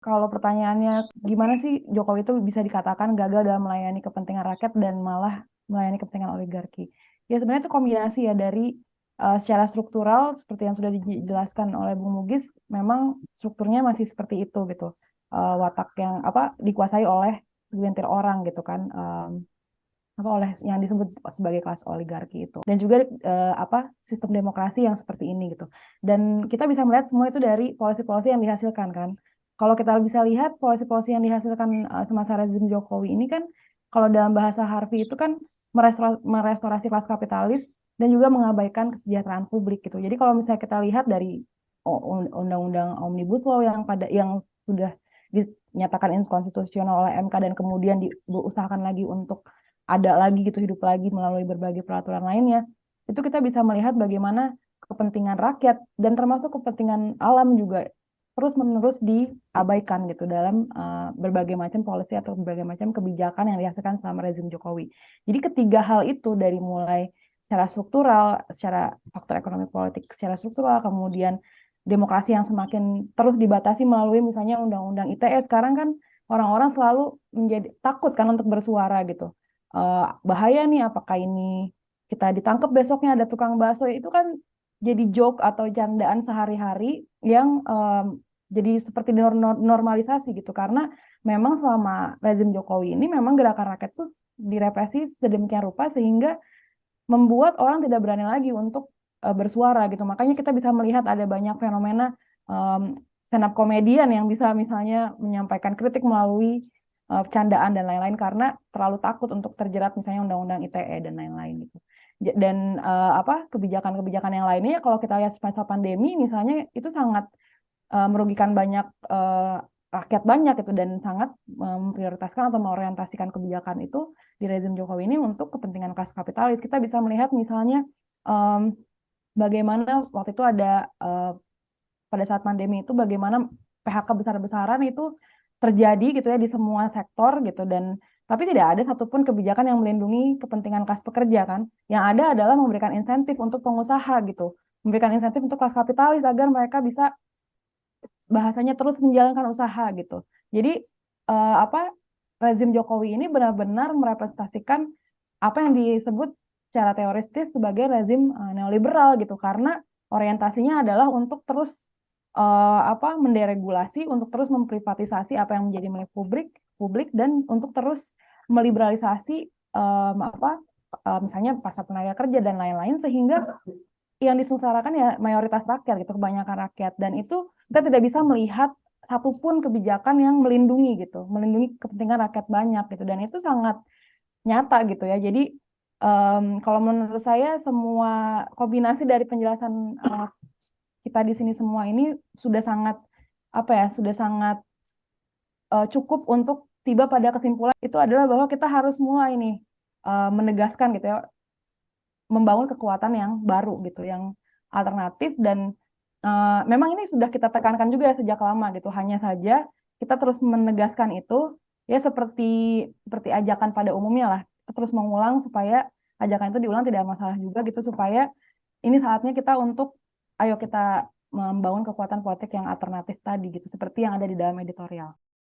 Kalau pertanyaannya gimana sih Jokowi itu bisa dikatakan gagal dalam melayani kepentingan rakyat dan malah melayani kepentingan oligarki? Ya sebenarnya itu kombinasi ya dari secara struktural seperti yang sudah dijelaskan oleh Bung Mugis, memang strukturnya masih seperti itu gitu. Watak yang apa dikuasai oleh segelintir orang gitu kan. Apa oleh yang disebut sebagai kelas oligarki itu dan juga apa sistem demokrasi yang seperti ini gitu dan kita bisa melihat semua itu dari polisi-polisi yang dihasilkan kan kalau kita bisa lihat polisi-polisi yang dihasilkan semasa rezim Jokowi ini kan kalau dalam bahasa Harvey itu kan merestorasi kelas kapitalis dan juga mengabaikan kesejahteraan publik gitu jadi kalau misalnya kita lihat dari undang-undang Omnibus Law yang sudah dinyatakan inkonstitusional oleh MK dan kemudian diusahakan lagi untuk ada lagi gitu hidup lagi melalui berbagai peraturan lainnya itu kita bisa melihat bagaimana kepentingan rakyat dan termasuk kepentingan alam juga terus-menerus diabaikan gitu dalam berbagai macam polisi atau berbagai macam kebijakan yang dihasilkan selama rezim Jokowi. Jadi ketiga hal itu dari mulai secara struktural, secara faktor ekonomi politik secara struktural, kemudian demokrasi yang semakin terus dibatasi melalui misalnya undang-undang ITE sekarang kan orang-orang selalu menjadi takut kan untuk bersuara gitu bahaya nih apakah ini kita ditangkap besoknya ada tukang bakso itu kan jadi joke atau candaan sehari-hari yang jadi seperti normalisasi gitu karena memang selama rezim Jokowi ini memang gerakan rakyat tuh direpresi sedemikian rupa sehingga membuat orang tidak berani lagi untuk bersuara gitu makanya kita bisa melihat ada banyak fenomena stand up komedian yang bisa misalnya menyampaikan kritik melalui candaan dan lain-lain karena terlalu takut untuk terjerat misalnya undang-undang ITE dan lain-lain gitu. Dan apa kebijakan-kebijakan yang lainnya kalau kita lihat semasa pandemi misalnya itu sangat merugikan banyak rakyat banyak itu dan sangat memprioritaskan atau mengorientasikan kebijakan itu di rezim Jokowi ini untuk kepentingan kelas kapitalis. Kita bisa melihat misalnya bagaimana waktu itu ada pada saat pandemi itu bagaimana PHK besar-besaran itu terjadi gitu ya di semua sektor gitu dan tapi tidak ada satupun kebijakan yang melindungi kepentingan kelas pekerja kan. Yang ada adalah memberikan insentif untuk pengusaha gitu. Memberikan insentif untuk kelas kapitalis agar mereka bisa bahasanya terus menjalankan usaha gitu. Jadi apa rezim Jokowi ini benar-benar merepresentasikan apa yang disebut secara teoristis sebagai rezim neoliberal gitu karena orientasinya adalah untuk terus apa menderegulasi, untuk terus memprivatisasi apa yang menjadi milik publik dan untuk terus meliberalisasi apa misalnya pasar tenaga kerja dan lain-lain sehingga yang disengsarakan ya mayoritas rakyat gitu, kebanyakan rakyat dan itu kita tidak bisa melihat satupun kebijakan yang melindungi gitu, melindungi kepentingan rakyat banyak gitu dan itu sangat nyata gitu ya. Jadi kalau menurut saya semua kombinasi dari penjelasan kita di sini semua ini sudah sangat apa ya, sudah sangat cukup untuk tiba pada kesimpulan itu adalah bahwa kita harus mulai nih menegaskan gitu ya membangun kekuatan yang baru gitu, yang alternatif dan memang ini sudah kita tekankan juga ya sejak lama gitu. Hanya saja kita terus menegaskan itu ya seperti seperti ajakan pada umumnya lah. Kita terus mengulang supaya ajakan itu diulang tidak masalah juga gitu supaya ini saatnya kita untuk ayo kita membangun kekuatan politik yang alternatif tadi gitu seperti yang ada di dalam editorial.